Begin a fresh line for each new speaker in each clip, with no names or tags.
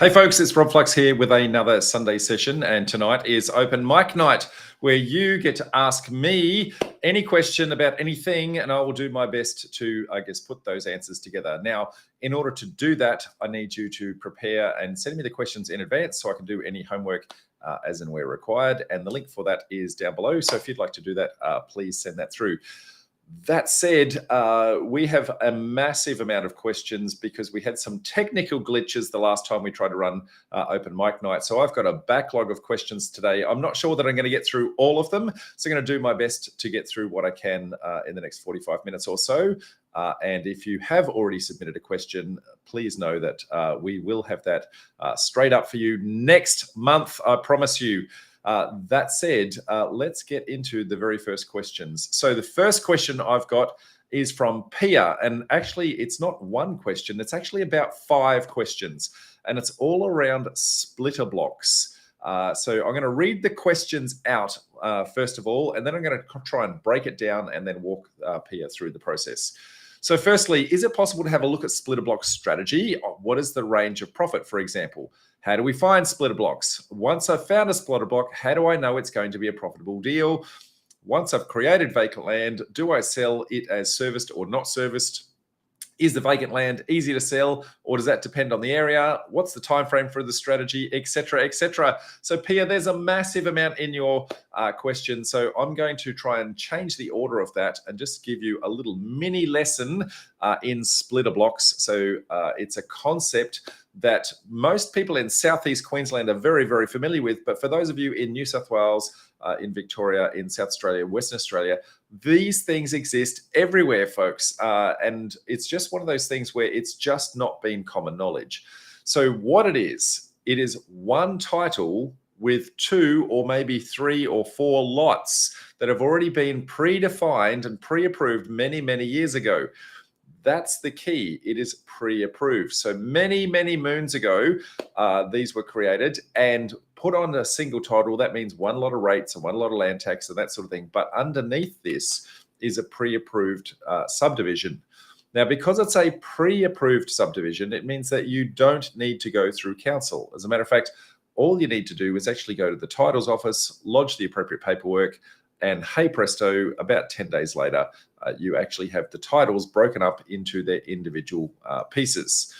Hey folks, it's Rob Flux here with another Sunday session, and tonight is open mic night where you get to ask me any question about anything and I will do my best to, put those answers together. Now, in order to do that, I need you to prepare and send me the questions in advance so I can do any homework as and where required, and the link for that is down below. So if you'd like to do that, please send that through. That said, we have a massive amount of questions because we had some technical glitches the last time we tried to run open mic night. So I've got a backlog of questions today. I'm not sure that I'm going to get through all of them. So I'm going to do my best to get through what I can in the next 45 minutes or so. And if you have already submitted a question, please know that we will have that straight up for you next month, I promise you. That said, let's get into the very first questions. So the first question I've got is from Pia, and actually it's not one question, it's actually about 5 questions, and it's all around splitter blocks. So I'm going to read the questions out first of all, and then I'm going to try and break it down and then walk Pia through the process. So firstly, is it possible to have a look at splitter block strategy? What is the range of profit, for example? How do we find splitter blocks? Once I've found a splitter block, how do I know it's going to be a profitable deal? Once I've created vacant land, do I sell it as serviced or not serviced? Is the vacant land easy to sell, or does that depend on the area? What's the time frame for the strategy, etc., etc.? So Pia, there's a massive amount in your question, so I'm going to try and change the order of that and just give you a little mini lesson in splitter blocks. So it's a concept that most people in Southeast Queensland are very, very familiar with, but for those of you in New South Wales, in Victoria, in South Australia, Western Australia, these things exist everywhere, folks. And it's just one of those things where it's just not been common knowledge. So what it is one title with 2 or maybe 3 or 4 lots that have already been predefined and pre-approved many, many years ago. That's the key. It is pre-approved. So many, many moons ago, these were created and put on a single title. That means one lot of rates and one lot of land tax and that sort of thing. But underneath this is a pre-approved subdivision. Now, because it's a pre-approved subdivision, it means that you don't need to go through council. As a matter of fact, all you need to do is actually go to the titles office, lodge the appropriate paperwork, and hey presto, about 10 days later, you actually have the titles broken up into their individual pieces.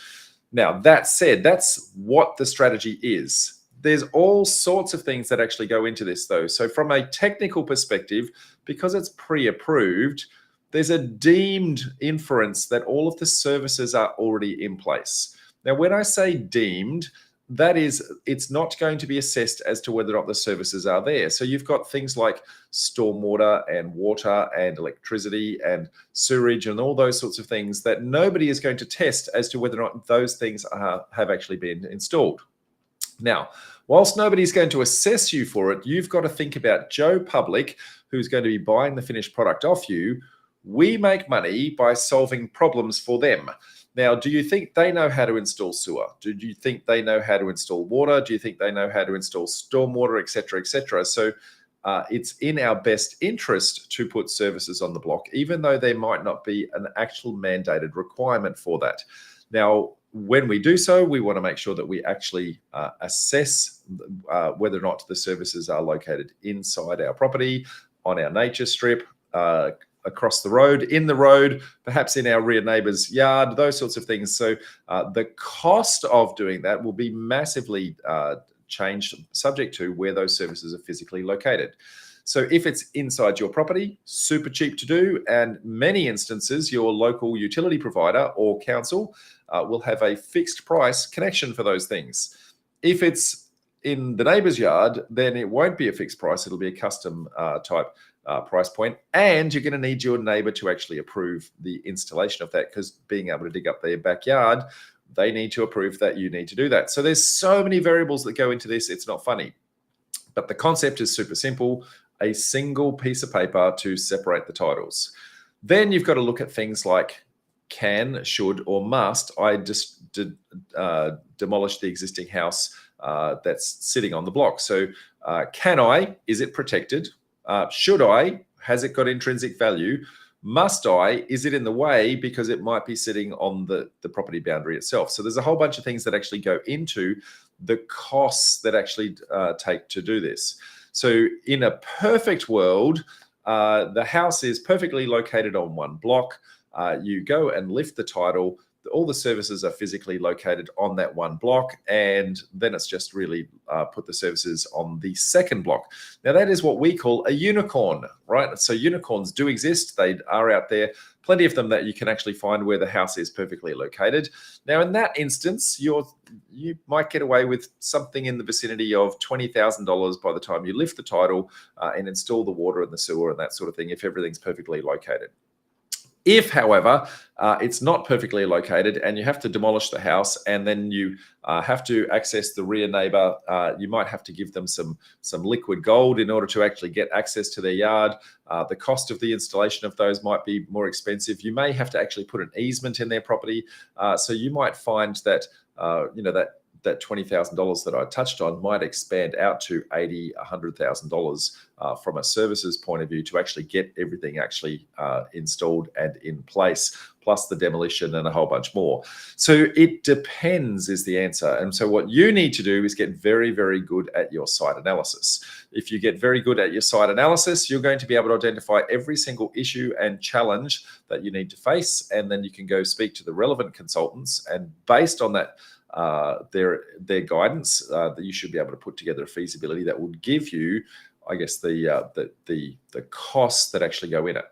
Now, that said, that's what the strategy is. There's all sorts of things that actually go into this, though. So from a technical perspective, because it's pre-approved, there's a deemed inference that all of the services are already in place. Now, when I say deemed, that is, it's not going to be assessed as to whether or not the services are there. So you've got things like stormwater and water and electricity and sewerage and all those sorts of things that nobody is going to test as to whether or not those things have actually been installed. Now, whilst nobody's going to assess you for it, you've got to think about Joe Public, who's going to be buying the finished product off you. We make money by solving problems for them. Now, do you think they know how to install sewer? Do you think they know how to install water? Do you think they know how to install stormwater, et cetera, et cetera? So it's in our best interest to put services on the block, even though there might not be an actual mandated requirement for that. Now, when we do so, we want to make sure that we actually assess whether or not the services are located inside our property, on our nature strip, across the road, in the road, perhaps in our rear neighbour's yard, those sorts of things. So the cost of doing that will be massively changed, subject to where those services are physically located. So if it's inside your property, super cheap to do, and many instances your local utility provider or council will have a fixed price connection for those things. If it's in the neighbour's yard, then it won't be a fixed price, it'll be a custom type price point, and you're going to need your neighbor to actually approve the installation of that, because being able to dig up their backyard, they need to approve that you need to do that. So there's so many variables that go into this, it's not funny. But the concept is super simple, a single piece of paper to separate the titles. Then you've got to look at things like can, should, or must I just demolish the existing house that's sitting on the block. So can I, is it protected? Should I? Has it got intrinsic value? Must I? Is it in the way because it might be sitting on the property boundary itself? So there's a whole bunch of things that actually go into the costs that actually take to do this. So in a perfect world, the house is perfectly located on one block. You go and lift the title. All the services are physically located on that one block, and then it's just really put the services on the second block. Now, that is what we call a unicorn, right? So unicorns do exist. They are out there, plenty of them that you can actually find where the house is perfectly located. Now, in that instance, you might get away with something in the vicinity of $20,000 by the time you lift the title and install the water and the sewer and that sort of thing, if everything's perfectly located. If, however, it's not perfectly located and you have to demolish the house and then you have to access the rear neighbor, you might have to give them some liquid gold in order to actually get access to their yard. The cost of the installation of those might be more expensive. You may have to actually put an easement in their property. So you might find that, that $20,000 that I touched on might expand out to $80,000, $100,000 from a services point of view to actually get everything actually installed and in place, plus the demolition and a whole bunch more. So it depends is the answer. And so what you need to do is get very, very good at your site analysis. If you get very good at your site analysis, you're going to be able to identify every single issue and challenge that you need to face. And then you can go speak to the relevant consultants, and based on that, their guidance, that you should be able to put together a feasibility that would give you, I guess, the costs that actually go in it.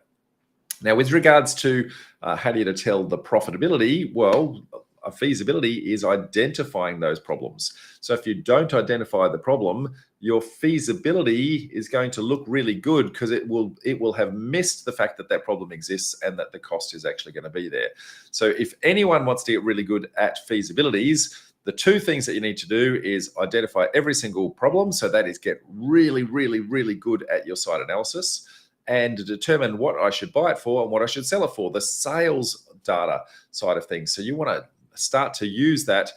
Now, with regards to how do you tell the profitability? Well, a feasibility is identifying those problems. So if you don't identify the problem, your feasibility is going to look really good because it will have missed the fact that that problem exists and that the cost is actually going to be there. So if anyone wants to get really good at feasibilities, the two things that you need to do is identify every single problem. So that is get really, really, really good at your site analysis and determine what I should buy it for and what I should sell it for, the sales data side of things. So you want to start to use that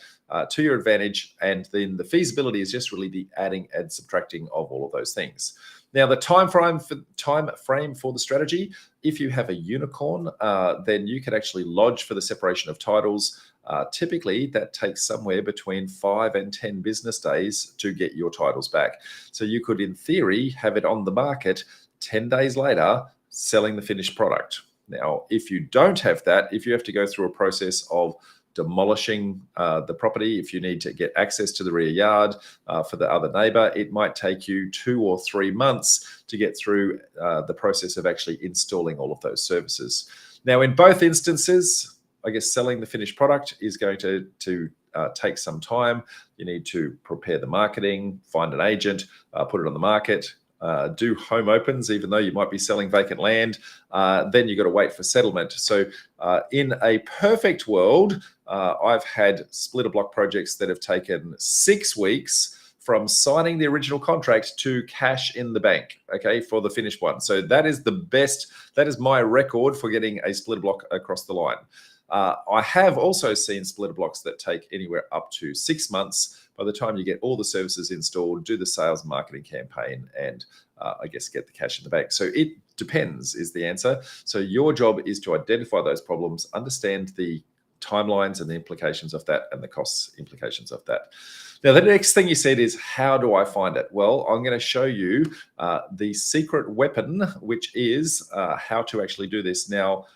to your advantage, and then the feasibility is just really the adding and subtracting of all of those things. Now, the time frame for the strategy, if you have a unicorn, then you can actually lodge for the separation of titles. Typically, that takes somewhere between 5 and 10 business days to get your titles back. So you could, in theory, have it on the market 10 days later, selling the finished product. Now, if you don't have that, if you have to go through a process of demolishing the property, if you need to get access to the rear yard for the other neighbor, it might take you 2 or 3 months to get through the process of actually installing all of those services. Now, in both instances, I guess selling the finished product is going to take some time. You need to prepare the marketing, find an agent, put it on the market, do home opens, even though you might be selling vacant land. Then you've got to wait for settlement. So in a perfect world, I've had splitter block projects that have taken 6 weeks from signing the original contract to cash in the bank, okay, for the finished one. So that is the best, that is my record for getting a splitter block across the line. I have also seen splitter blocks that take anywhere up to 6 months by the time you get all the services installed, do the sales and marketing campaign, and I guess get the cash in the bank. So it depends is the answer. So your job is to identify those problems, understand the timelines and the implications of that and the costs implications of that. Now, the next thing you said is, how do I find it? Well, I'm going to show you the secret weapon, which is how to actually do this. Now,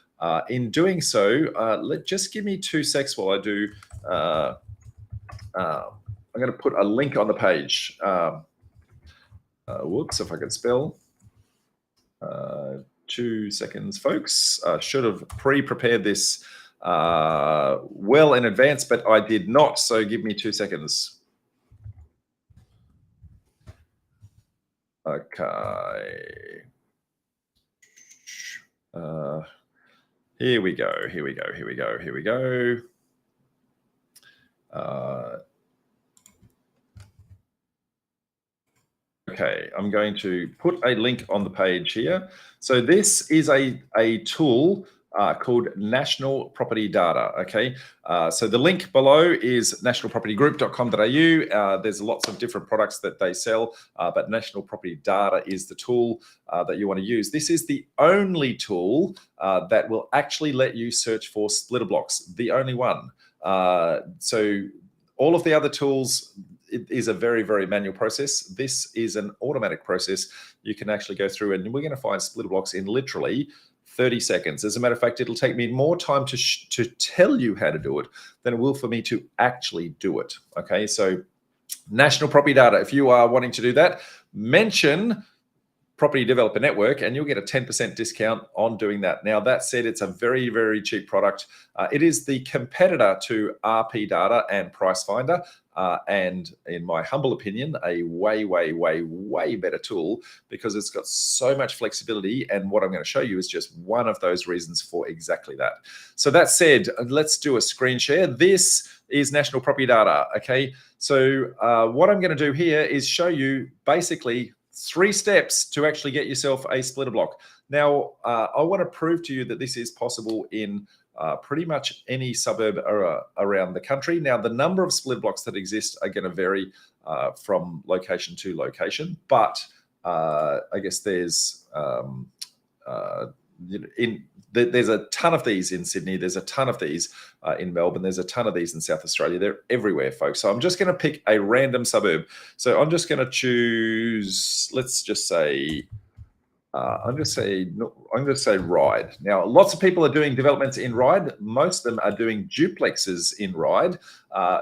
in doing so, just give me 2 secs while I do. I'm going to put a link on the page. Whoops, if I could spell. 2 seconds, folks. Should have pre-prepared this well in advance, but I did not. So give me 2 seconds. Okay. Here we go. Here we go. Here we go. Here we go. Okay, I'm going to put a link on the page here. So this is a tool called National Property Data. Okay, so the link below is nationalpropertygroup.com.au. There's lots of different products that they sell, but National Property Data is the tool that you want to use. This is the only tool that will actually let you search for splitter blocks, the only one. So all of the other tools, it is a very, very manual process. This is an automatic process. You can actually go through and we're going to find splitter blocks in literally 30 seconds. As a matter of fact, it'll take me more time to tell you how to do it than it will for me to actually do it. Okay, so National Property Data, if you are wanting to do that, mention Property Developer Network and you'll get a 10% discount on doing that. Now, that said, it's a very, very cheap product. It is the competitor to RP Data and Price Finder. And in my humble opinion, a way, way, way, way better tool because it's got so much flexibility. And what I'm going to show you is just one of those reasons for exactly that. So that said, let's do a screen share. This is National Property Data. Okay, so what I'm going to do here is show you basically 3 steps to actually get yourself a splitter block. Now, I want to prove to you that this is possible in pretty much any suburb around the country. Now, the number of splitter blocks that exist are going to vary from location to location, but I guess there's there's a ton of these in Sydney. There's a ton of these in Melbourne. There's a ton of these in South Australia. They're everywhere, folks. So I'm just going to pick a random suburb. So I'm just going to choose, let's just say, I'm going to say Ryde. Now, lots of people are doing developments in Ryde. Most of them are doing duplexes in Ryde.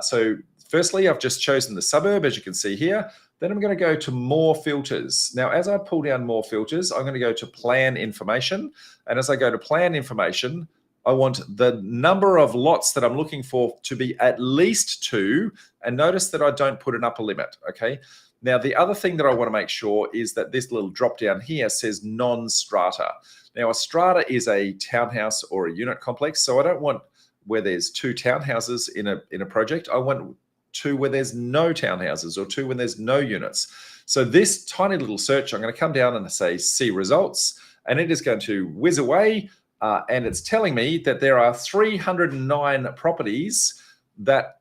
So firstly, I've just chosen the suburb, as you can see here. Then I'm going to go to more filters. Now, as I pull down more filters, I'm going to go to plan information. And as I go to plan information, I want the number of lots that I'm looking for to be at least 2. And notice that I don't put an upper limit, okay? Now, the other thing that I want to make sure is that this little drop down here says non-strata. Now, a strata is a townhouse or a unit complex. So I don't want where there's 2 townhouses in a project. I want 2 where there's no townhouses or 2 when there's no units. So this tiny little search, I'm going to come down and say see results, and it is going to whiz away. And it's telling me that there are 309 properties that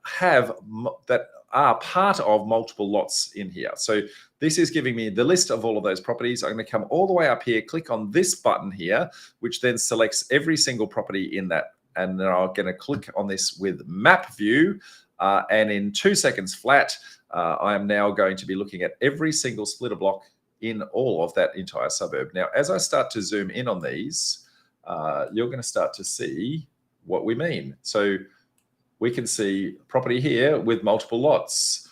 are part of multiple lots in here. So this is giving me the list of all of those properties. I'm going to come all the way up here, click on this button here, which then selects every single property in that. And then I'm going to click on this with map view. And in 2 seconds flat, I am now going to be looking at every single splitter block in all of that entire suburb. Now, as I start to zoom in on these, you're going to start to see what we mean. So we can see property here with multiple lots.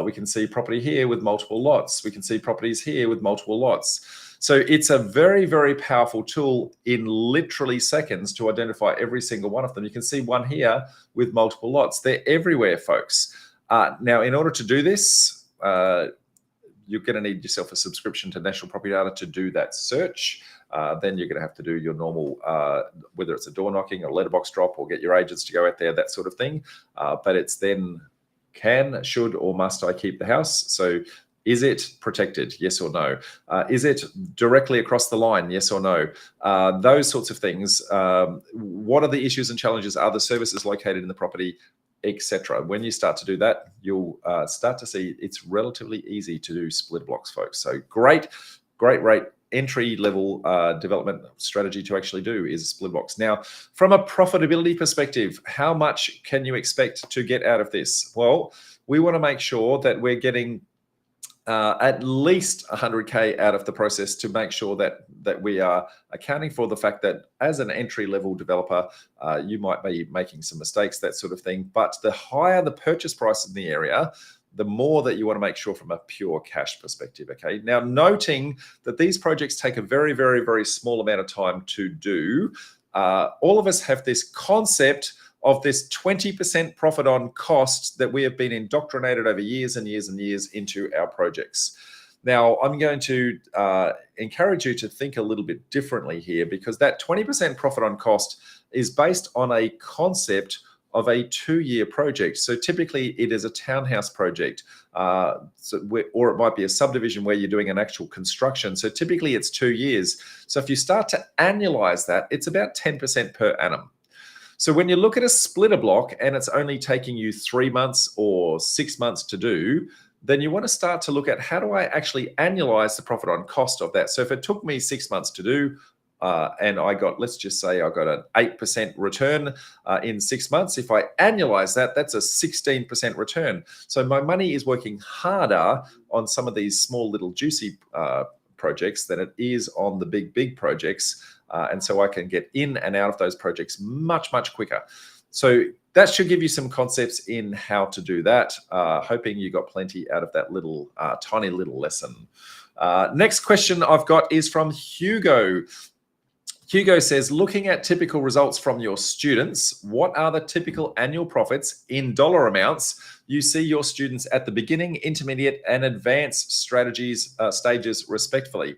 We can see property here with multiple lots. We can see properties here with multiple lots. So it's a very, very powerful tool in literally seconds to identify every single one of them. You can see one here with multiple lots. They're everywhere, folks. Now, in order to do this, you're going to need yourself a subscription to National Property Data to do that search. Then you're going to have to do your normal, whether it's a door knocking or letterbox drop or get your agents to go out there, that sort of thing. But it's then can, should, or must I keep the house? So is it protected? Yes or no? Is it directly across the line? Yes or no? Those sorts of things. What are the issues and challenges? Are the services located in the property, etc.? When you start to do that, you'll start to see it's relatively easy to do split blocks, folks. So great rate. Entry-level development strategy to actually do is split blocks. Now, from a profitability perspective, how much can you expect to get out of this? Well, we want to make sure that we're getting at least 100K out of the process to make sure that we are accounting for the fact that as an entry-level developer, you might be making some mistakes, that sort of thing. But the higher the purchase price in the area, the more that you want to make sure from a pure cash perspective, okay? Now, noting that these projects take a very, very, very small amount of time to do, all of us have this concept of this 20% profit on cost that we have been indoctrinated over years and years and years into our projects. Now, I'm going to encourage you to think a little bit differently here, because that 20% profit on cost is based on a concept of a 2-year project. So typically it is a townhouse project, or it might be a subdivision where you're doing an actual construction. So typically it's 2 years. So if you start to annualize that, it's about 10% per annum. So when you look at a splitter block and it's only taking you 3 months or 6 months to do, then you want to start to look at, how do I actually annualize the profit on cost of that? So if it took me 6 months to do, and I got, let's just say I got an 8% return in 6 months. If I annualize that, that's a 16% return. So my money is working harder on some of these small little juicy projects than it is on the big projects. And so I can get in and out of those projects much quicker. So that should give you some concepts in how to do that. Hoping you got plenty out of that little tiny little lesson. Next question I've got is from Hugo. Hugo says, looking at typical results from your students, what are the typical annual profits in dollar amounts you see your students at the beginning, intermediate, and advanced stages respectively?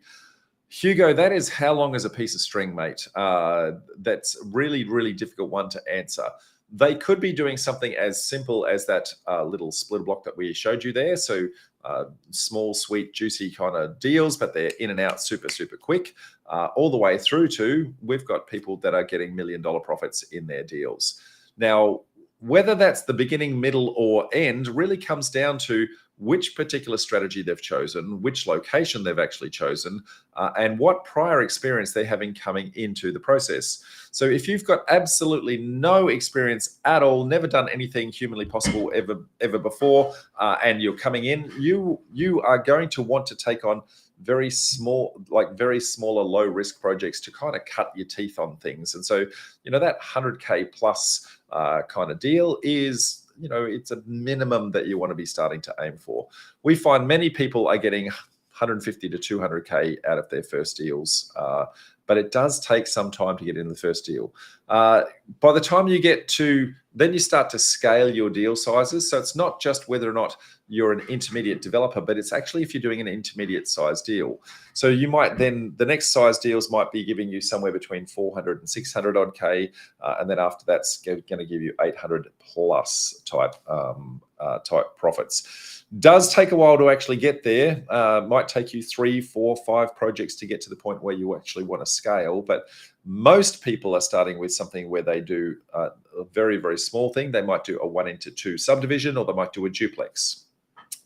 Hugo, that is how long is a piece of string, mate? That's really difficult one to answer. They could be doing something as simple as that little splitter block that we showed you there. So small, sweet, juicy kind of deals, but they're in and out super quick, all the way through to, we've got people that are getting $1 million profits in their deals. Now, whether that's the beginning, middle, or end really comes down to which particular strategy they've chosen, which location they've actually chosen, and what prior experience they're having coming into the process. So if you've got absolutely no experience at all, never done anything humanly possible ever before, and you're coming in, you are going to want to take on very smaller, low risk projects to kind of cut your teeth on things. And so, that 100K plus kind of deal is, it's a minimum that you want to be starting to aim for. We find many people are getting 150 to 200K out of their first deals, but it does take some time to get in the first deal. By the time you get to, then you start to scale your deal sizes. So it's not just whether or not you're an intermediate developer, but it's actually if you're doing an intermediate size deal. So you might then, the next size deals might be giving you somewhere between 400 and 600 odd K. And then after that's going to give you 800 plus type profits. Does take a while to actually get there. Might take you 3, 4, 5 projects to get to the point where you actually want to scale. But most people are starting with something where they do a very small thing. They might do a 1:2 subdivision, or they might do a duplex.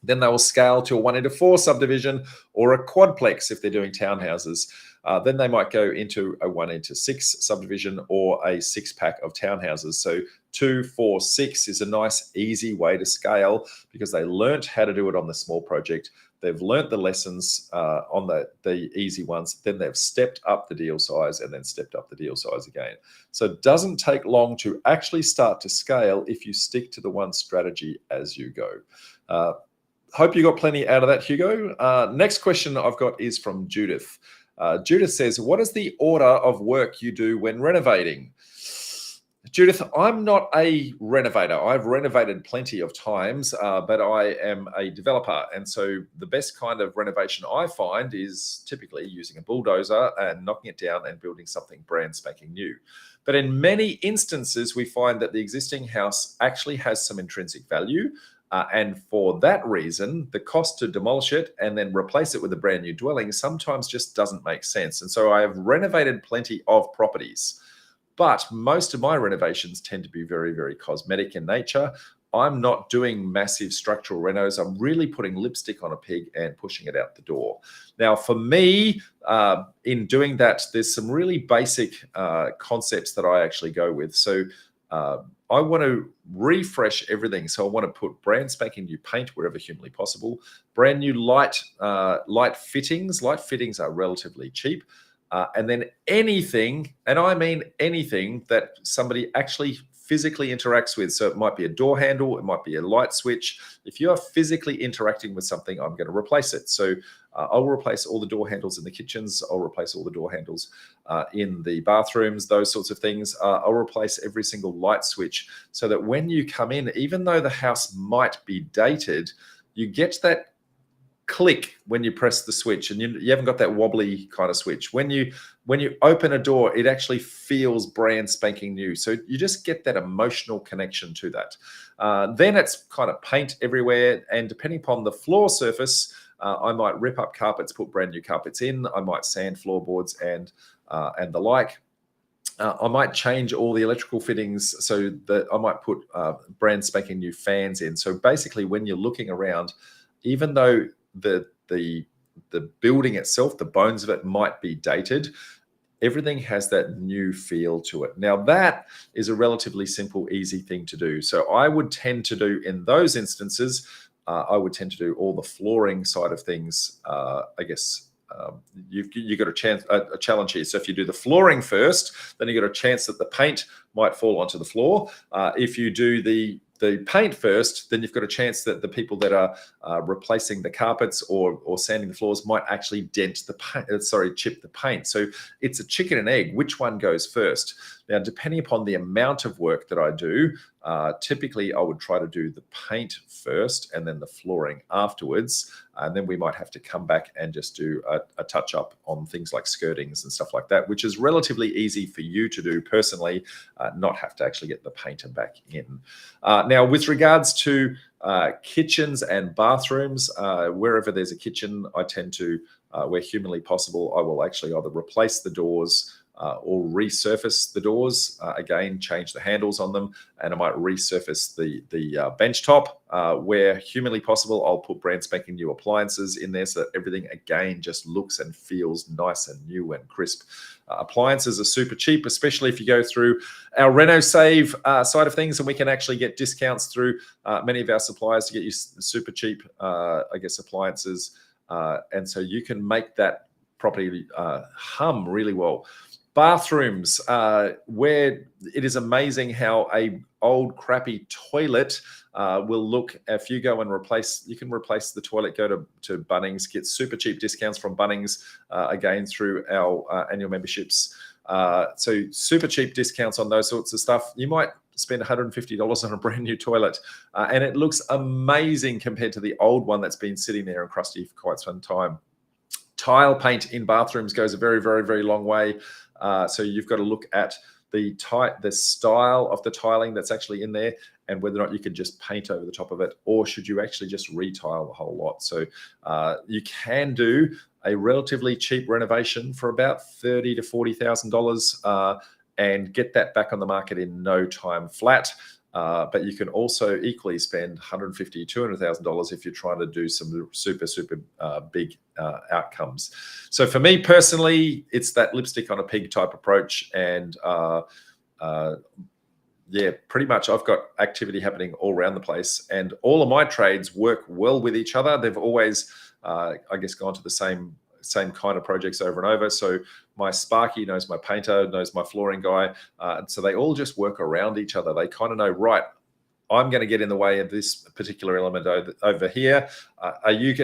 Then they will scale to a 1:4 subdivision or a quadplex if they're doing townhouses. Then they might go into a 1:6 subdivision or a 6-pack of townhouses. So 2, 4, 6 is a nice, easy way to scale because they learnt how to do it on the small project. They've learnt the lessons on the easy ones. Then they've stepped up the deal size and then stepped up the deal size again. So it doesn't take long to actually start to scale if you stick to the one strategy as you go. Hope you got plenty out of that, Hugo. Next question I've got is from Judith. Judith says, what is the order of work you do when renovating? Judith, I'm not a renovator. I've renovated plenty of times, but I am a developer. And so the best kind of renovation I find is typically using a bulldozer and knocking it down and building something brand spanking new. But in many instances, we find that the existing house actually has some intrinsic value. And for that reason, the cost to demolish it and then replace it with a brand new dwelling sometimes just doesn't make sense. And so I have renovated plenty of properties, but most of my renovations tend to be very cosmetic in nature. I'm not doing massive structural renos. I'm really putting lipstick on a pig and pushing it out the door. Now, for me, in doing that, there's some really basic concepts that I actually go with. So I want to refresh everything. So I want to put brand spanking new paint wherever humanly possible, brand new light fittings. Light fittings are relatively cheap. And then anything, and I mean anything that somebody actually physically interacts with. So it might be a door handle, it might be a light switch. If you are physically interacting with something, I'm going to replace it. So I'll replace all the door handles in the kitchens. I'll replace all the door handles in the bathrooms, those sorts of things. I'll replace every single light switch so that when you come in, even though the house might be dated, you get that click when you press the switch, and you haven't got that wobbly kind of switch. When you open a door, it actually feels brand spanking new. So you just get that emotional connection to that. Then it's kind of paint everywhere, and depending upon the floor surface, I might rip up carpets, put brand new carpets in. I might sand floorboards and the like. I might change all the electrical fittings, so that I might put brand spanking new fans in. So basically, when you're looking around, even though the building itself, the bones of it might be dated, everything has that new feel to it. Now, that is a relatively simple, easy thing to do. So I would tend to do, in those instances, I would tend to do all the flooring side of things, I guess. You've got a challenge here. So if you do the flooring first, then you got a chance that the paint might fall onto the floor. If you do the paint first, then you've got a chance that the people that are replacing the carpets or sanding the floors might actually dent the paint, chip the paint. So it's a chicken and egg. Which one goes first? Now, depending upon the amount of work that I do, typically I would try to do the paint first and then the flooring afterwards. And then we might have to come back and just do a touch up on things like skirtings and stuff like that, which is relatively easy for you to do personally, not have to actually get the painter back in. Now, with regards to kitchens and bathrooms, wherever there's a kitchen, I tend to, where humanly possible, I will actually either replace the doors or resurface the doors. Again, change the handles on them, and I might resurface the bench top. Where humanly possible, I'll put brand spanking new appliances in there so that everything again just looks and feels nice and new and crisp. Appliances are super cheap, especially if you go through our RenoSave side of things, and we can actually get discounts through many of our suppliers to get you super cheap, I guess, appliances. And so you can make that property hum really well. Bathrooms, where it is amazing how a old crappy toilet will look. If you go and you can replace the toilet, go to Bunnings, get super cheap discounts from Bunnings, again, through our annual memberships. So super cheap discounts on those sorts of stuff. You might spend $150 on a brand new toilet, and it looks amazing compared to the old one that's been sitting there and crusty for quite some time. Tile paint in bathrooms goes a very, very, very long way. So you've got to look at the style of the tiling that's actually in there, and whether or not you could just paint over the top of it, or should you actually just retile the whole lot. So you can do a relatively cheap renovation for about $30,000 to $40,000 and get that back on the market in no time flat. But you can also equally spend $150,000 to $200,000 if you're trying to do some super, super big outcomes. So for me personally, it's that lipstick on a pig type approach. And yeah, pretty much I've got activity happening all around the place, and all of my trades work well with each other. They've always, I guess, gone to the same kind of projects over and over. So my Sparky knows my painter, knows my flooring guy. And so they all just work around each other. They kind of know, right, I'm going to get in the way of this particular element over here. Are you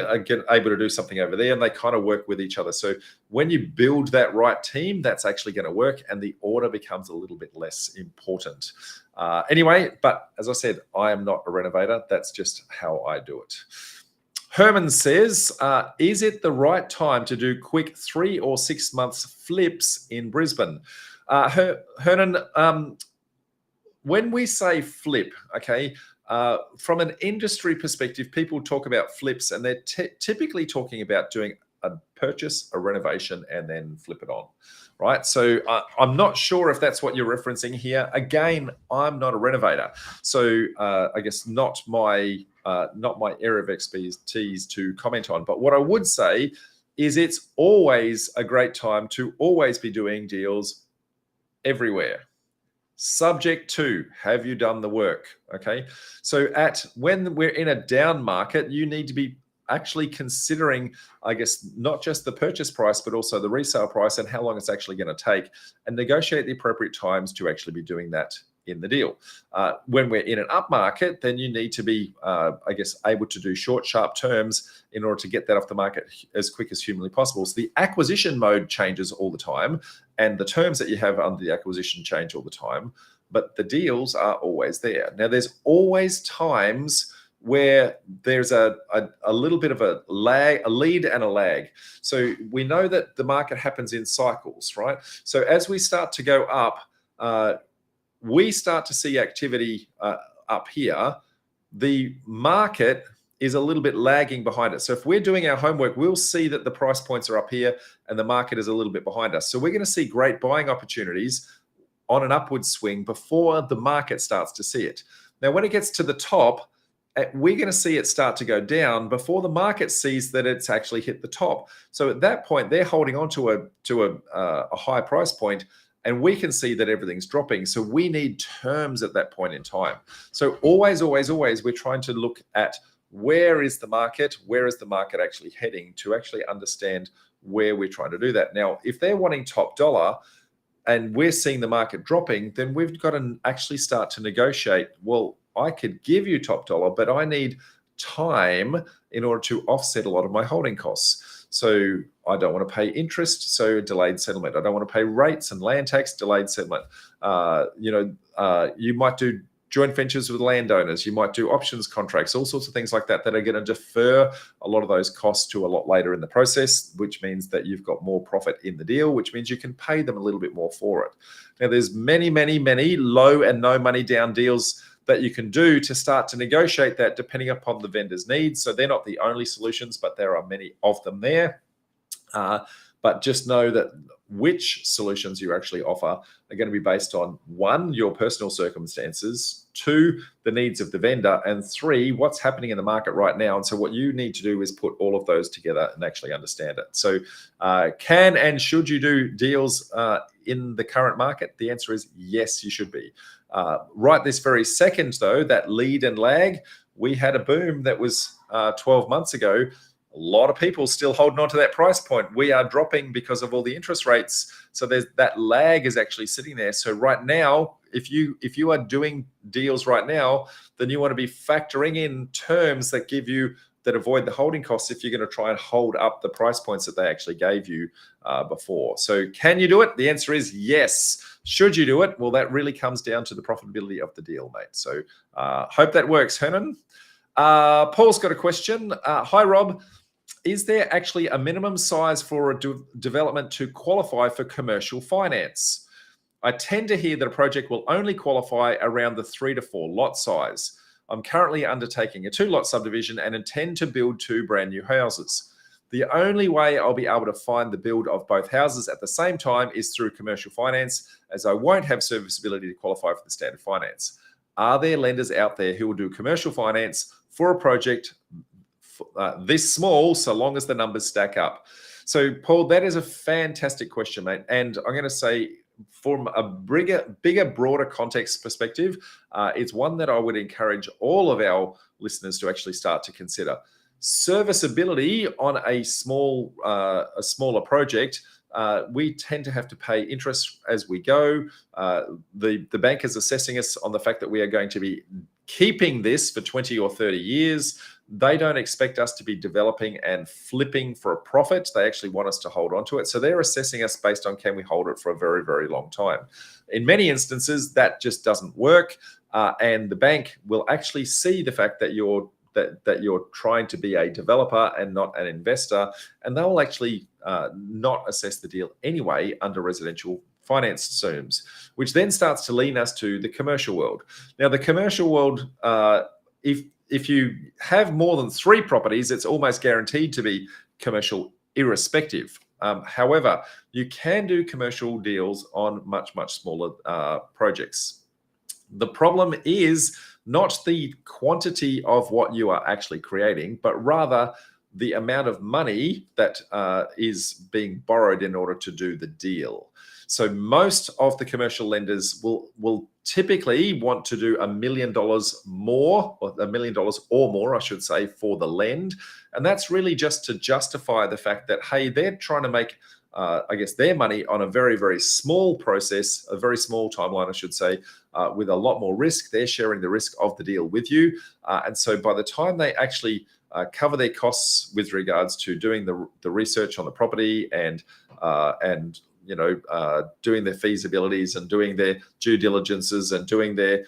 able to do something over there? And they kind of work with each other. So when you build that right team, that's actually going to work, and the order becomes a little bit less important. Anyway, but as I said, I am not a renovator. That's just how I do it. Herman says, is it the right time to do quick 3 or 6 months flips in Brisbane? Hernan, when we say flip, okay, from an industry perspective, people talk about flips, and they're typically talking about doing a purchase, a renovation, and then flip it on, right? So I'm not sure if that's what you're referencing here. Again, I'm not a renovator, so I guess not my area of expertise to comment on. But what I would say is it's always a great time to always be doing deals everywhere. Subject to, have you done the work? Okay. So when we're in a down market, you need to be actually considering, I guess, not just the purchase price, but also the resale price and how long it's actually going to take, and negotiate the appropriate times to actually be doing that in the deal. When we're in an up market, then you need to be, I guess, able to do short, sharp terms in order to get that off the market as quick as humanly possible. So the acquisition mode changes all the time, and the terms that you have under the acquisition change all the time, but the deals are always there. Now, there's always times where there's a little bit of a lag, a lead and a lag. So we know that the market happens in cycles, right? So as we start to go up, we start to see activity up here. The market is a little bit lagging behind us. So if we're doing our homework, we'll see that the price points are up here and the market is a little bit behind us. So we're going to see great buying opportunities on an upward swing before the market starts to see it. Now, when it gets to the top, we're going to see it start to go down before the market sees that it's actually hit the top. So at that point, they're holding on to a high price point, and we can see that everything's dropping. So we need terms at that point in time. So always, we're trying to look at where is the market actually heading, to actually understand where we're trying to do that. Now, if they're wanting top dollar and we're seeing the market dropping, then we've got to actually start to negotiate. Well, I could give you top dollar, but I need time in order to offset a lot of my holding costs. So I don't want to pay interest, so delayed settlement. I don't want to pay rates and land tax, delayed settlement. You might do joint ventures with landowners. You might do options contracts, all sorts of things like that are going to defer a lot of those costs to a lot later in the process, which means that you've got more profit in the deal, which means you can pay them a little bit more for it. Now, there's many low and no money down deals that you can do to start to negotiate that depending upon the vendor's needs. So they're not the only solutions, but there are many of them there. But just know that which solutions you actually offer are going to be based on, 1, your personal circumstances, 2, the needs of the vendor, and 3, what's happening in the market right now. And so what you need to do is put all of those together and actually understand it. So can and should you do deals in the current market? The answer is yes, you should be. Right this very second, though, that lead and lag, we had a boom that was 12 months ago. A lot of people still holding on to that price point. We are dropping because of all the interest rates. So there's that lag is actually sitting there. So right now, if you are doing deals right now, then you want to be factoring in terms that avoid the holding costs if you're going to try and hold up the price points that they actually gave you before. So can you do it? The answer is yes. Should you do it? Well, that really comes down to the profitability of the deal, mate. So hope that works, Hernan. Paul's got a question. Hi, Rob. Is there actually a minimum size for a development to qualify for commercial finance? I tend to hear that a project will only qualify around the 3 to 4 lot size. I'm currently undertaking a 2-lot subdivision and intend to build 2 brand new houses. The only way I'll be able to find the build of both houses at the same time is through commercial finance, as I won't have serviceability to qualify for the standard finance. Are there lenders out there who will do commercial finance for a project this small, so long as the numbers stack up? So, Paul, that is a fantastic question, mate. And I'm going to say, from a bigger, broader context perspective, it's one that I would encourage all of our listeners to actually start to consider. Serviceability on a smaller project, we tend to have to pay interest as we go. The bank is assessing us on the fact that we are going to be keeping this for 20 or 30 years. They don't expect us to be developing and flipping for a profit. They actually want us to hold on to it. So they're assessing us based on, can we hold it for a very, very long time? In many instances, that just doesn't work. And the bank will actually see the fact that you're trying to be a developer and not an investor, and they'll actually not assess the deal anyway under residential finance terms, which then starts to lean us to the commercial world. Now, the commercial world, if you have more than 3 properties, it's almost guaranteed to be commercial irrespective. However, you can do commercial deals on much, much smaller projects. The problem is not the quantity of what you are actually creating, but rather the amount of money that is being borrowed in order to do the deal. So most of the commercial lenders will typically want to do $1 million more, or $1 million or more, I should say, for the lend. And that's really just to justify the fact that, hey, they're trying to make, their money on a very, very small process, a very small timeline, I should say, with a lot more risk. They're sharing the risk of the deal with you. And so by the time they actually cover their costs with regards to doing the research on the property and doing their feasibilities and doing their due diligences and doing their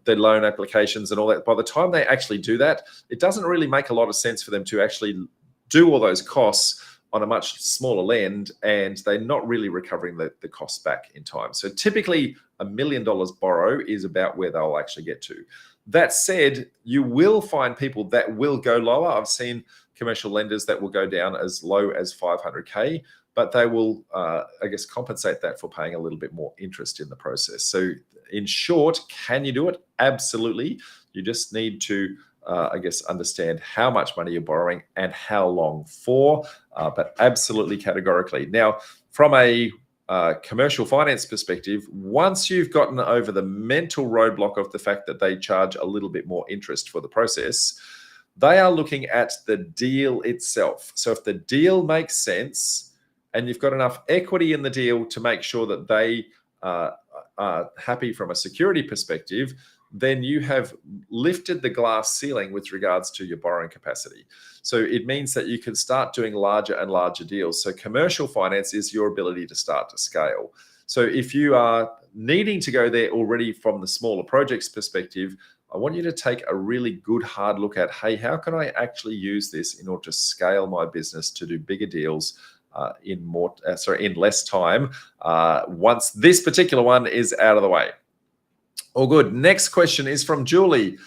loan applications and all that. By the time they actually do that, it doesn't really make a lot of sense for them to actually do all those costs on a much smaller land, and they're not really recovering the costs back in time. So typically $1 million borrow is about where they'll actually get to. That said, you will find people that will go lower. I've seen commercial lenders that will go down as low as 500K, but they will, compensate that for paying a little bit more interest in the process. So in short, can you do it? Absolutely. You just need to, understand how much money you're borrowing and how long for, but absolutely categorically. Now, from a commercial finance perspective, once you've gotten over the mental roadblock of the fact that they charge a little bit more interest for the process, they are looking at the deal itself. So if the deal makes sense and you've got enough equity in the deal to make sure that they are happy from a security perspective, then you have lifted the glass ceiling with regards to your borrowing capacity. So it means that you can start doing larger and larger deals. So commercial finance is your ability to start to scale. So if you are needing to go there already from the smaller projects perspective, I want you to take a really good hard look at, hey, how can I actually use this in order to scale my business to do bigger deals in less time once this particular one is out of the way. All good. Next question is from Julie.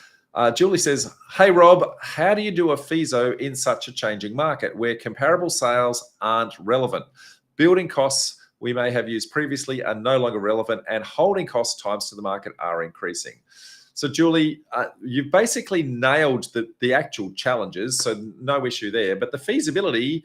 Julie says, hey, Rob, how do you do a FISO in such a changing market where comparable sales aren't relevant? Building costs we may have used previously are no longer relevant, and holding cost times to the market are increasing. So, Julie, you've basically nailed the actual challenges, so no issue there. But the feasibility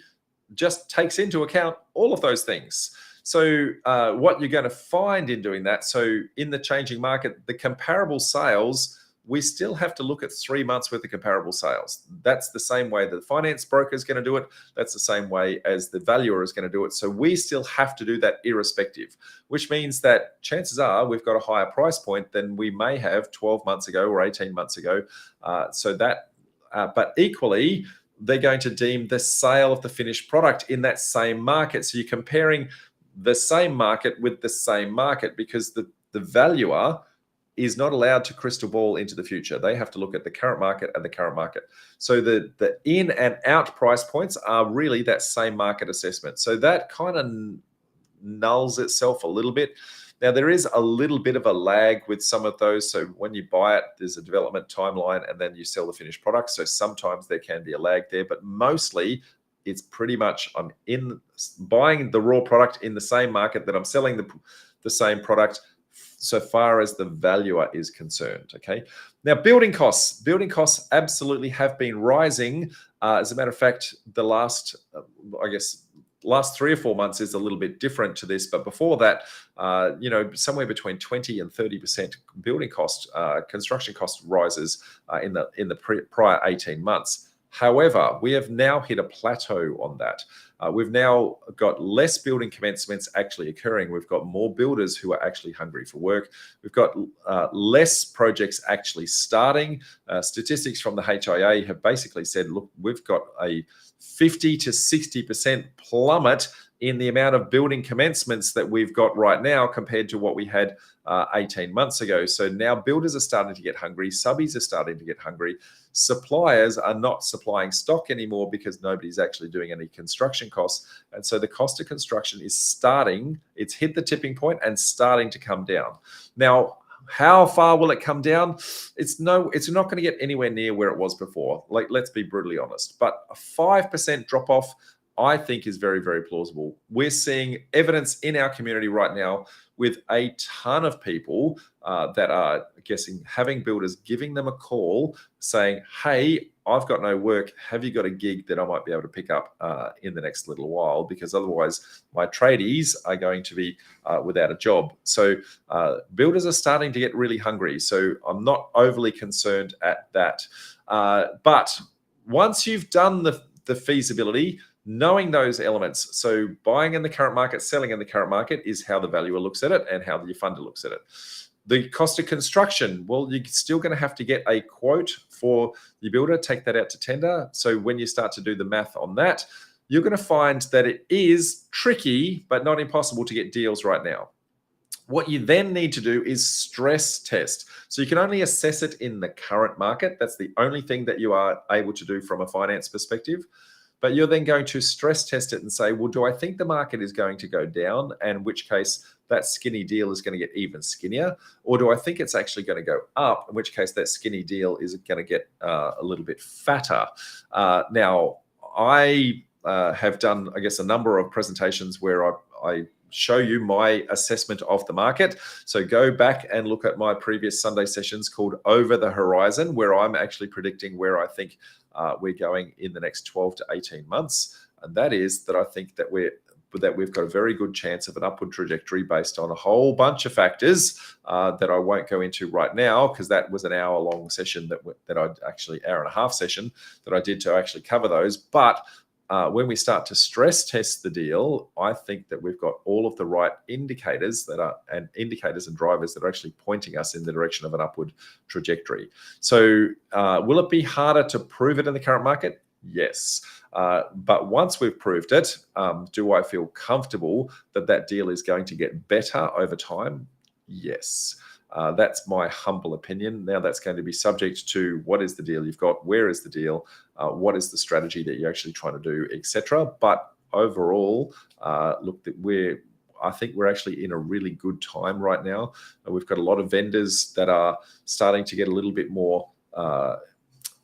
just takes into account all of those things. So what you're going to find in doing that, so in the changing market, the comparable sales, we still have to look at 3 months worth of comparable sales. That's the same way the finance broker is going to do it. That's the same way as the valuer is going to do it. So we still have to do that irrespective, which means that chances are we've got a higher price point than we may have 12 months ago or 18 months ago. But equally, they're going to deem the sale of the finished product in that same market. So you're comparing the same market with the same market, because the valuer is not allowed to crystal ball into the future. They have to look at the current market and the current market. So the in and out price points are really that same market assessment. So that kind of nulls itself a little bit. Now, there is a little bit of a lag with some of those. So when you buy it, there's a development timeline and then you sell the finished product. So sometimes there can be a lag there, but mostly it's pretty much I'm in buying the raw product in the same market that I'm selling the same product so far as the valuer is concerned. Okay. Now, building costs absolutely have been rising. As a matter of fact, the last 3 or 4 months is a little bit different to this, but before that, somewhere between 20 and 30% building cost, construction cost rises in the prior 18 months. However, we have now hit a plateau on that. We've now got less building commencements actually occurring. We've got more builders who are actually hungry for work. We've got less projects actually starting. Statistics from the HIA have basically said, look, we've got a 50 to 60% plummet in the amount of building commencements that we've got right now compared to what we had 18 months ago. So now builders are starting to get hungry. Subbies are starting to get hungry. Suppliers are not supplying stock anymore because nobody's actually doing any construction costs. And so the cost of construction is it's hit the tipping point and starting to come down. Now, how far will it come down? It's not going to get anywhere near where it was before. Like, let's be brutally honest. But a 5% drop off, I think, is very, very plausible. We're seeing evidence in our community right now with a ton of people that are having builders giving them a call saying, hey, I've got no work. Have you got a gig that I might be able to pick up in the next little while? Because otherwise my tradies are going to be without a job. So builders are starting to get really hungry. So I'm not overly concerned at that. But once you've done the feasibility, knowing those elements, so buying in the current market, selling in the current market is how the valuer looks at it and how the funder looks at it. The cost of construction, well, you're still going to have to get a quote for your builder, take that out to tender. So when you start to do the math on that, you're going to find that it is tricky, but not impossible to get deals right now. What you then need to do is stress test. So you can only assess it in the current market. That's the only thing that you are able to do from a finance perspective. But you're then going to stress test it and say, well, do I think the market is going to go down? And in which case that skinny deal is going to get even skinnier? Or do I think it's actually going to go up? In which case that skinny deal is going to get a little bit fatter. Now, I have done, I guess, a number of presentations where I show you my assessment of the market. So go back and look at my previous Sunday sessions called Over the Horizon, where I'm actually predicting where I think we're going in the next 12 to 18 months. And that is that I think that we've got a very good chance of an upward trajectory based on a whole bunch of factors that I won't go into right now, because that was an hour-long session that I'd actually hour-and-a-half session that I did to actually cover those. But when we start to stress test the deal, I think that we've got all of the right indicators and drivers that are actually pointing us in the direction of an upward trajectory. So will it be harder to prove it in the current market? Yes. But once we've proved it, do I feel comfortable that that deal is going to get better over time? Yes. That's my humble opinion. Now that's going to be subject to what is the deal you've got, where is the deal, what is the strategy that you're actually trying to do, etc. But overall, look, I think we're actually in a really good time right now. We've got a lot of vendors that are starting to get a little bit more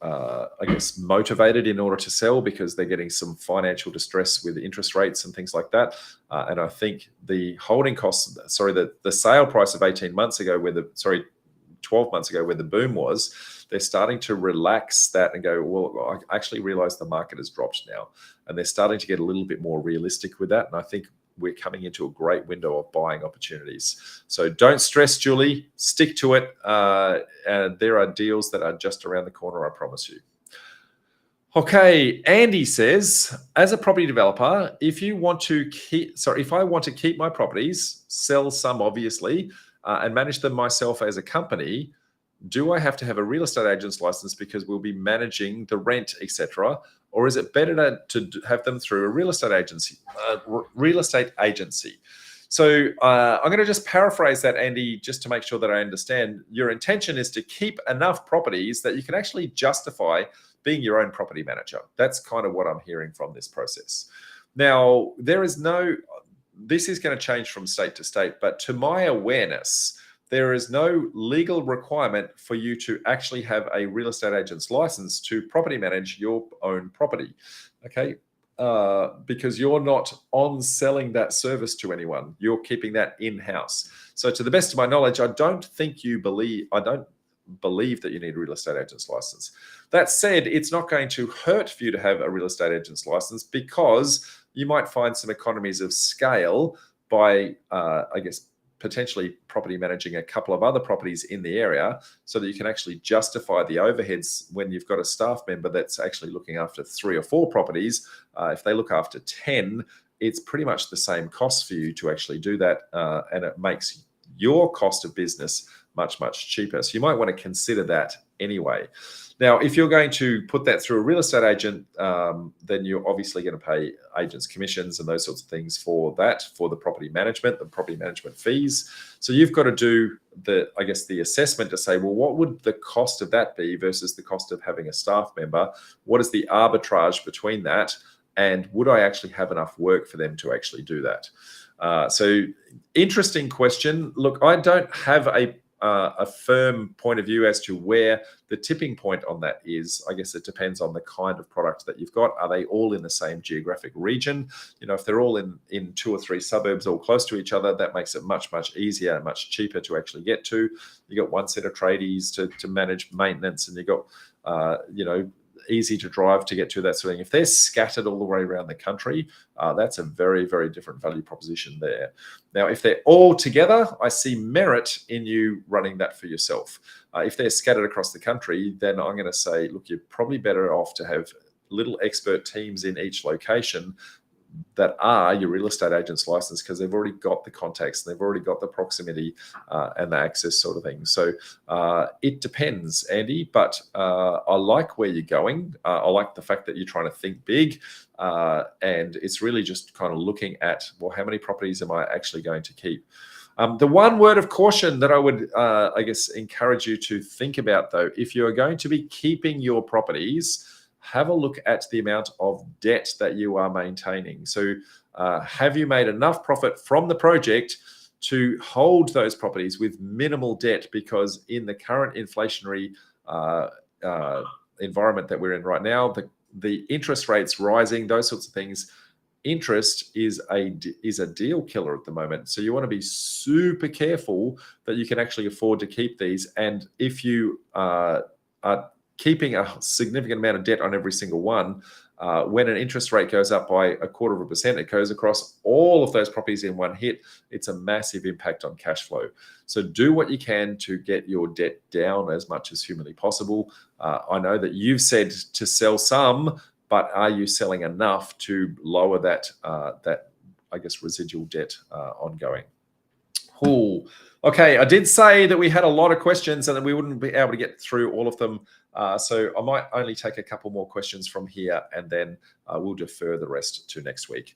I guess, motivated in order to sell, because they're getting some financial distress with interest rates and things like that. And I think the holding costs, the sale price of 12 months ago, where the boom was, they're starting to relax that and go, well, I actually realize the market has dropped now. And they're starting to get a little bit more realistic with that. And I think we're coming into a great window of buying opportunities. So don't stress, Julie. Stick to it. And there are deals that are just around the corner, I promise you. Okay, Andy says, as a property developer, if I want to keep my properties, sell some obviously, and manage them myself as a company, do I have to have a real estate agent's license because we'll be managing the rent, etc.? Or is it better to have them through a real estate agency? So I'm going to just paraphrase that, Andy, just to make sure that I understand. Your intention is to keep enough properties that you can actually justify being your own property manager. That's kind of what I'm hearing from this process. Now, this is going to change from state to state, but to my awareness, there is no legal requirement for you to actually have a real estate agent's license to property manage your own property, okay? Because you're not on selling that service to anyone. You're keeping that in-house. So to the best of my knowledge, I don't believe that you need a real estate agent's license. That said, it's not going to hurt for you to have a real estate agent's license, because you might find some economies of scale by, I guess, potentially property managing a couple of other properties in the area, so that you can actually justify the overheads when you've got a staff member that's actually looking after 3 or 4 properties. If they look after 10, it's pretty much the same cost for you to actually do that, and it makes your cost of business much, much cheaper. So you might want to consider that anyway. Now, if you're going to put that through a real estate agent, then you're obviously going to pay agents commissions and those sorts of things for that, for the property management fees. So you've got to do the assessment to say, well, what would the cost of that be versus the cost of having a staff member? What is the arbitrage between that? And would I actually have enough work for them to actually do that? So interesting question. Look, I don't have a firm point of view as to where the tipping point on that is. I guess it depends on the kind of product that you've got. Are they all in the same geographic region? You know, if they're all in 2 or 3 suburbs all close to each other, that makes it much, much easier and much cheaper to actually get to. You got one set of tradies to manage maintenance, and you got, easy to drive to get to, that sort of thing. If they're scattered all the way around the country, that's a very, very different value proposition there. Now, if they're all together, I see merit in you running that for yourself. If they're scattered across the country, then I'm going to say, look, you're probably better off to have little expert teams in each location, that are your real estate agent's license, because they've already got the contacts, they've already got the proximity and the access sort of thing. So it depends, Andy, but I like where you're going. I like the fact that you're trying to think big, and it's really just kind of looking at, well, how many properties am I actually going to keep? The one word of caution that I would, I guess, encourage you to think about, though, if you're going to be keeping your properties, have a look at the amount of debt that you are maintaining. So have you made enough profit from the project to hold those properties with minimal debt? Because in the current inflationary environment that we're in right now, the interest rates rising, those sorts of things, interest is a deal killer at the moment. So you want to be super careful that you can actually afford to keep these. And if you are keeping a significant amount of debt on every single one, when an interest rate goes up by 0.25%, it goes across all of those properties in one hit. It's a massive impact on cash flow. So do what you can to get your debt down as much as humanly possible. I know that you've said to sell some, but are you selling enough to lower that I guess residual debt ongoing? Cool. Okay, I did say that we had a lot of questions and that we wouldn't be able to get through all of them. So I might only take a couple more questions from here, and then we'll defer the rest to next week.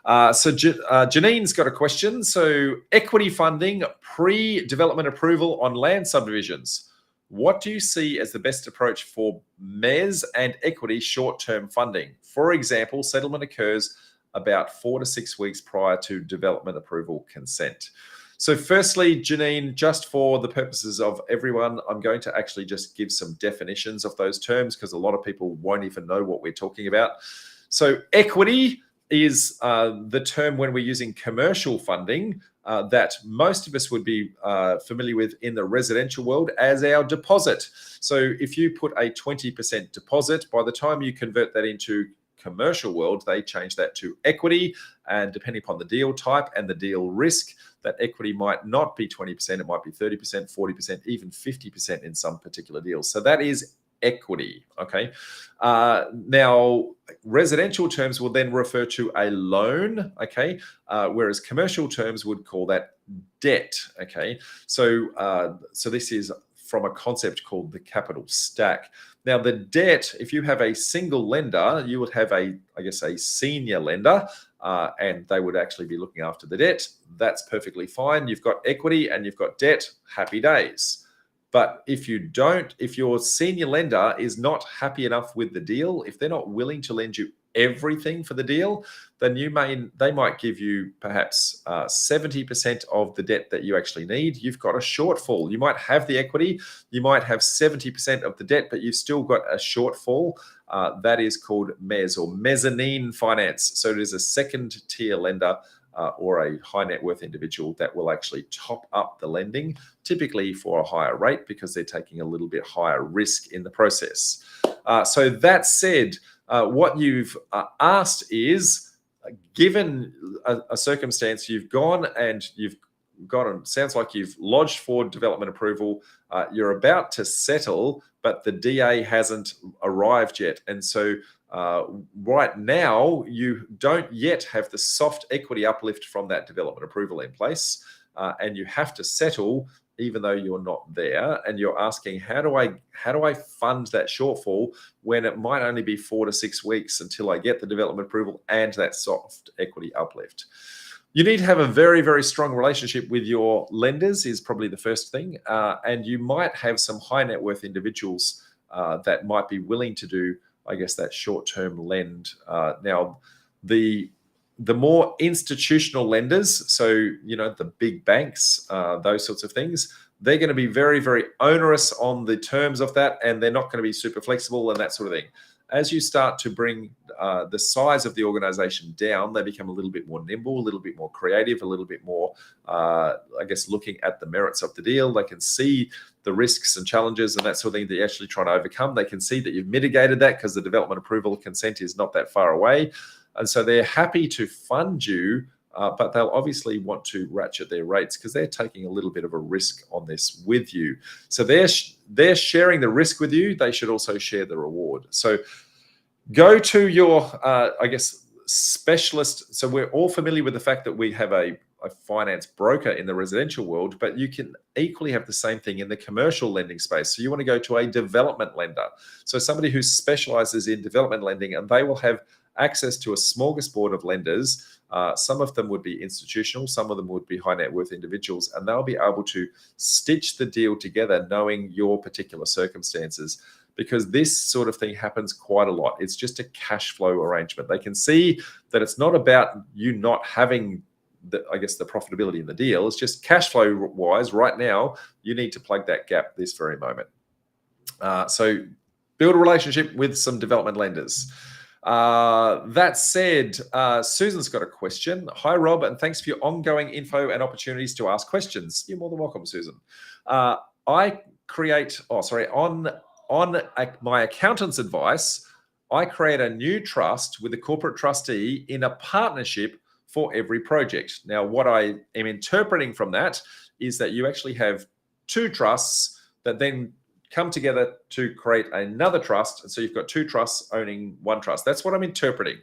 So Janine's got a question. So equity funding, pre-development approval on land subdivisions. What do you see as the best approach for MES and equity short-term funding? For example, settlement occurs about 4 to 6 weeks prior to development approval consent. So firstly, Janine, just for the purposes of everyone, I'm going to actually just give some definitions of those terms, because a lot of people won't even know what we're talking about. So equity is the term when we're using commercial funding that most of us would be familiar with in the residential world as our deposit. So if you put a 20% deposit, by the time you convert that into commercial world, they change that to equity, and depending upon the deal type and the deal risk, that equity might not be 20%, it might be 30%, 40%, even 50% in some particular deals. So that is equity, okay? Now, residential terms will then refer to a loan, okay? Whereas commercial terms would call that debt, okay? So, so this is from a concept called the capital stack. Now, the debt, if you have a single lender, you would have I guess, a senior lender, and they would actually be looking after the debt. That's perfectly fine. You've got equity and you've got debt, happy days. But if you don't, if your senior lender is not happy enough with the deal, if they're not willing to lend you everything for the deal, then they might give you perhaps 70% of the debt that you actually need. You've got a shortfall. You might have the equity, you might have 70% of the debt, but you've still got a shortfall. That is called MES, or mezzanine finance. So it is a second tier lender or a high net worth individual that will actually top up the lending, typically for a higher rate, because they're taking a little bit higher risk in the process. So that said, what you've asked is, given a circumstance, you've gone and sounds like you've lodged for development approval, you're about to settle, but the DA hasn't arrived yet. And so right now, you don't yet have the soft equity uplift from that development approval in place, and you have to settle even though you're not there, and you're asking, how do I fund that shortfall when it might only be 4 to 6 weeks until I get the development approval and that soft equity uplift? You need to have a very, very strong relationship with your lenders is probably the first thing, and you might have some high net worth individuals that might be willing to do, I guess, that short-term lend. Now, the more institutional lenders, so, the big banks, those sorts of things, they're going to be very, very onerous on the terms of that, and they're not going to be super flexible and that sort of thing. As you start to bring the size of the organization down, they become a little bit more nimble, a little bit more creative, a little bit more, I guess, looking at the merits of the deal. They can see the risks and challenges and that sort of thing that you're actually trying to overcome. They can see that you've mitigated that because the development approval consent is not that far away. And so they're happy to fund you, but they'll obviously want to ratchet their rates because they're taking a little bit of a risk on this with you. So they're sharing the risk with you. They should also share the reward. So go to your, I guess, specialist. So we're all familiar with the fact that we have a finance broker in the residential world, but you can equally have the same thing in the commercial lending space. So you want to go to a development lender. So somebody who specializes in development lending, and they will have access to a smorgasbord of lenders. Some of them would be institutional, some of them would be high net worth individuals, and they'll be able to stitch the deal together knowing your particular circumstances, because this sort of thing happens quite a lot. It's just a cash flow arrangement. They can see that it's not about you not having the profitability in the deal. It's just cash flow wise right now, you need to plug that gap this very moment. So build a relationship with some development lenders. That said, Susan's got a question. Hi, Rob, and thanks for your ongoing info and opportunities to ask questions. You're more than welcome, Susan. On my accountant's advice, I create a new trust with a corporate trustee in a partnership for every project. Now, what I am interpreting from that is that you actually have two trusts that then come together to create another trust. And so you've got two trusts owning one trust. That's what I'm interpreting,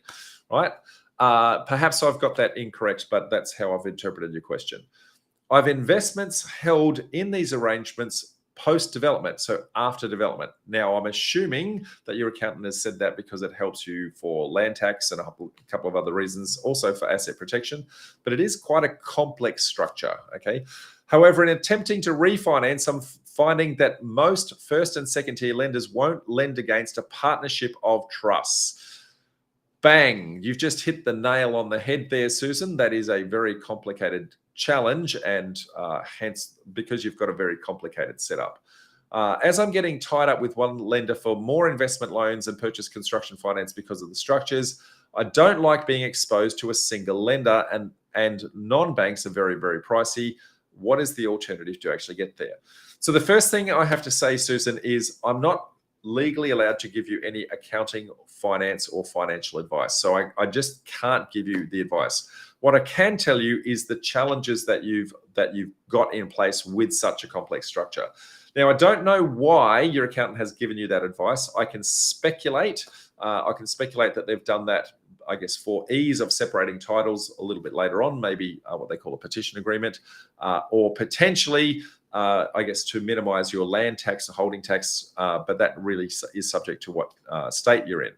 right? Perhaps I've got that incorrect, but that's how I've interpreted your question. I've investments held in these arrangements post-development, so after development. Now, I'm assuming that your accountant has said that because it helps you for land tax and a couple of other reasons, also for asset protection, but it is quite a complex structure, okay? However, in attempting to refinance, I'm finding that most first and second tier lenders won't lend against a partnership of trusts. Bang, you've just hit the nail on the head there, Susan. That is a very complicated challenge, and hence because you've got a very complicated setup. As I'm getting tied up with one lender for more investment loans and purchase construction finance because of the structures, I don't like being exposed to a single lender, and non-banks are very, very pricey. What is the alternative to actually get there? So the first thing I have to say, Susan, is I'm not legally allowed to give you any accounting, finance, or financial advice. So I just can't give you the advice. What I can tell you is the challenges that you've got in place with such a complex structure. Now, I don't know why your accountant has given you that advice. I can speculate. That they've done that, I guess, for ease of separating titles a little bit later on, maybe what they call a petition agreement, or potentially, I guess, to minimize your land tax or holding tax, but that really is subject to what state you're in.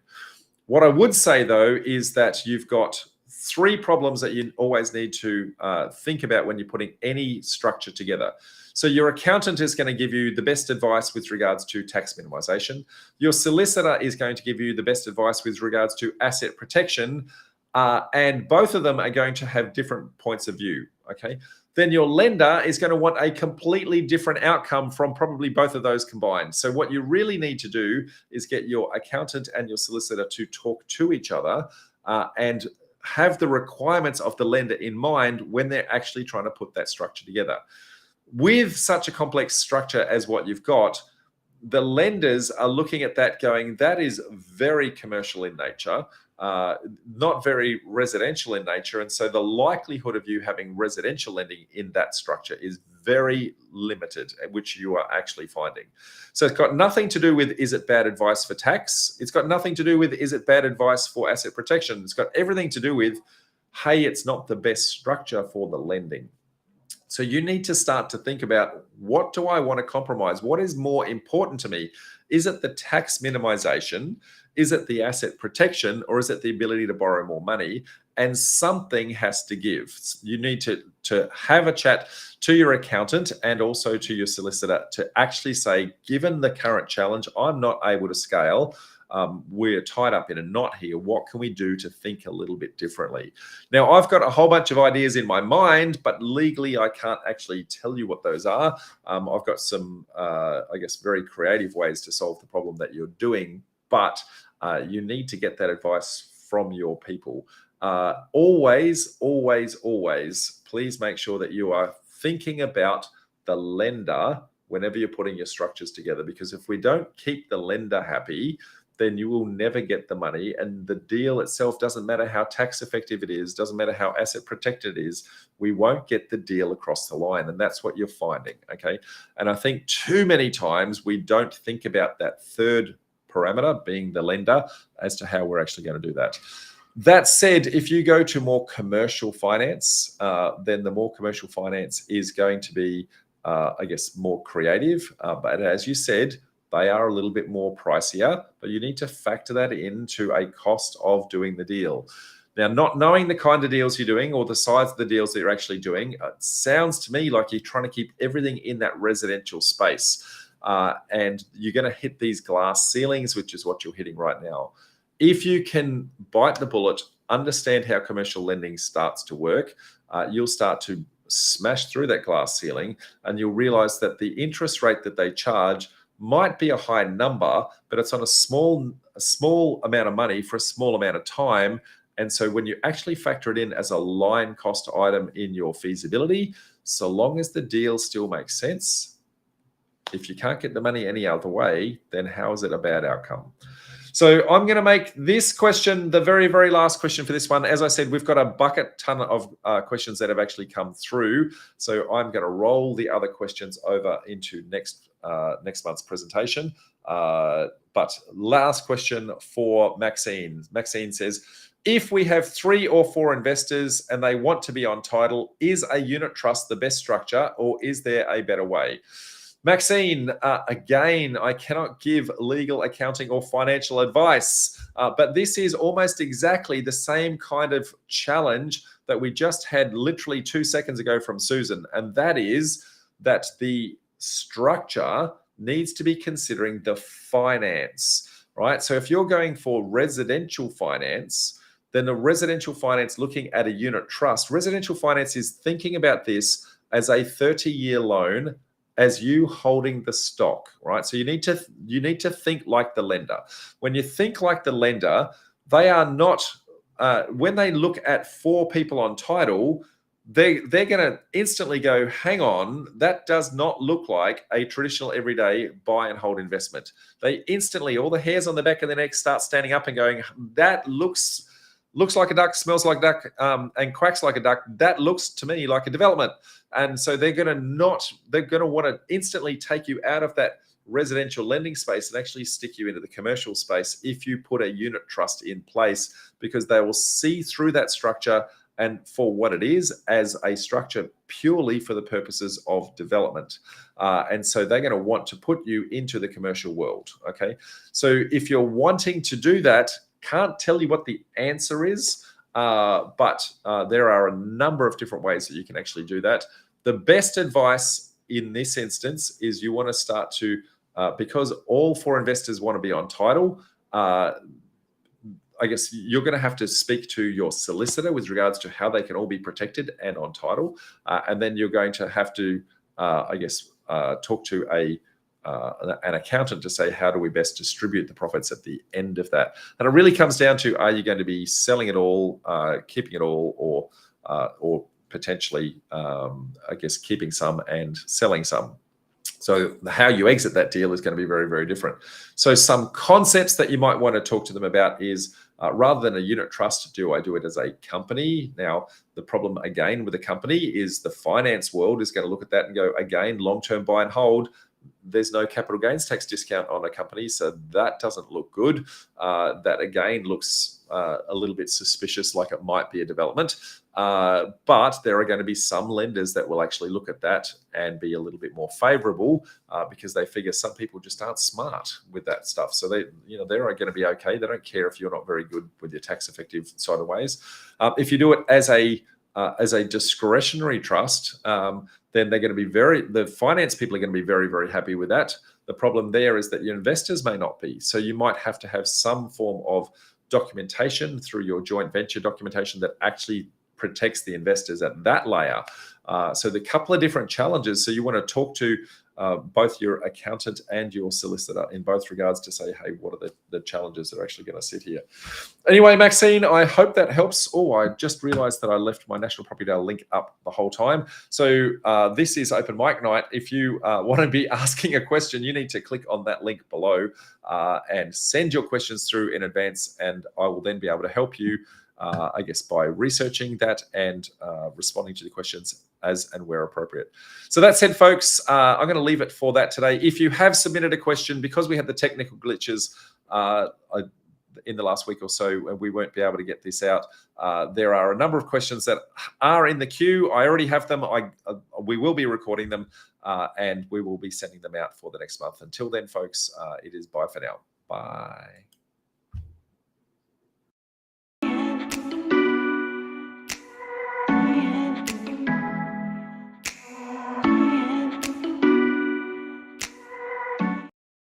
What I would say, though, is that you've got three problems that you always need to think about when you're putting any structure together. So your accountant is going to give you the best advice with regards to tax minimization. Your solicitor is going to give you the best advice with regards to asset protection, and both of them are going to have different points of view, okay? Then your lender is going to want a completely different outcome from probably both of those combined. So what you really need to do is get your accountant and your solicitor to talk to each other and have the requirements of the lender in mind when they're actually trying to put that structure together. With such a complex structure as what you've got, the lenders are looking at that going, that is very commercial in nature, not very residential in nature. And so the likelihood of you having residential lending in that structure is very limited, which you are actually finding. So it's got nothing to do with, is it bad advice for tax? It's got nothing to do with, is it bad advice for asset protection? It's got everything to do with, hey, it's not the best structure for the lending. So you need to start to think about, what do I want to compromise? What is more important to me? Is it the tax minimization? Is it the asset protection? Or is it the ability to borrow more money? And something has to give. You need to have a chat to your accountant and also to your solicitor to actually say, given the current challenge, I'm not able to scale. We're tied up in a knot here. What can we do to think a little bit differently? Now, I've got a whole bunch of ideas in my mind, but legally I can't actually tell you what those are. I've got some, I guess, very creative ways to solve the problem that you're doing, but you need to get that advice from your people. Always, always, always, please make sure that you are thinking about the lender whenever you're putting your structures together, because if we don't keep the lender happy, then you will never get the money. And the deal itself, doesn't matter how tax effective it is, doesn't matter how asset protected it is, we won't get the deal across the line. And that's what you're finding, okay? And I think too many times we don't think about that third parameter, being the lender, as to how we're actually going to do that. That said, if you go to more commercial finance, then the more commercial finance is going to be, I guess, more creative. But as you said, they are a little bit more pricier, but you need to factor that into a cost of doing the deal. Now, not knowing the kind of deals you're doing or the size of the deals that you're actually doing, it sounds to me like you're trying to keep everything in that residential space. And you're going to hit these glass ceilings, which is what you're hitting right now. If you can bite the bullet, understand how commercial lending starts to work, you'll start to smash through that glass ceiling, and you'll realize that the interest rate that they charge might be a high number, but it's on a small amount of money for a small amount of time. And so when you actually factor it in as a line cost item in your feasibility, so long as the deal still makes sense, if you can't get the money any other way, then how is it a bad outcome? So I'm going to make this question the very, very last question for this one. As I said, we've got a bucket ton of questions that have actually come through. So I'm going to roll the other questions over into next month's presentation. But last question for Maxine. Maxine says, if we have 3 or 4 investors and they want to be on title, is a unit trust the best structure, or is there a better way? Maxine, again, I cannot give legal, accounting, or financial advice, but this is almost exactly the same kind of challenge that we just had literally 2 seconds ago from Susan, and that is that the structure needs to be considering the finance, right? So if you're going for residential finance, then the residential finance looking at a unit trust, residential finance is thinking about this as a 30-year loan as you holding the stock, right? So you need to think like the lender. When you think like the lender, they are not, when they look at 4 people on title, they're going to instantly go, hang on, that does not look like a traditional everyday buy and hold investment. They instantly, all the hairs on the back of their neck start standing up and going, that looks like a duck, smells like a duck, and quacks like a duck. That looks to me like a development. And so they're going to want to instantly take you out of that residential lending space and actually stick you into the commercial space if you put a unit trust in place, because they will see through that structure and for what it is, as a structure purely for the purposes of development. And so they're going to want to put you into the commercial world. Okay. So if you're wanting to do that, can't tell you what the answer is, but there are a number of different ways that you can actually do that. The best advice in this instance is you want to start to, because all 4 investors want to be on title, I guess you're going to have to speak to your solicitor with regards to how they can all be protected and on title. And then you're going to have to, talk to an accountant to say, how do we best distribute the profits at the end of that? And it really comes down to, are you going to be selling it all, keeping it all, or potentially, keeping some and selling some? So how you exit that deal is going to be very, very different. So some concepts that you might want to talk to them about is, rather than a unit trust, do I do it as a company? Now, the problem again with a company is the finance world is going to look at that and go, again, long-term buy and hold, there's no capital gains tax discount on a company, so that doesn't look good. That again looks a little bit suspicious, like it might be a development. But there are going to be some lenders that will actually look at that and be a little bit more favorable, because they figure some people just aren't smart with that stuff. So they're going to be okay. They don't care if you're not very good with your tax effective side of ways. If you do it as a discretionary trust, then they're going to be the finance people are going to be very, very happy with that. The problem there is that your investors may not be. So you might have to have some form of documentation through your joint venture documentation that actually protects the investors at that layer. So the couple of different challenges. So you want to talk to both your accountant and your solicitor in both regards to say, hey, what are the challenges that are actually going to sit here? Anyway, Maxine, I hope that helps. Oh, I just realized that I left my National Property Day link up the whole time. So this is Open Mic Night. If you want to be asking a question, you need to click on that link below and send your questions through in advance, and I will then be able to help you, by researching that and responding to the questions as and where appropriate. So that said, folks, I'm going to leave it for that today. If you have submitted a question, because we had the technical glitches, in the last week or so, we won't be able to get this out. There are a number of questions that are in the queue. I already have them. We will be recording them, and we will be sending them out for the next month. Until then, folks, it is bye for now. Bye.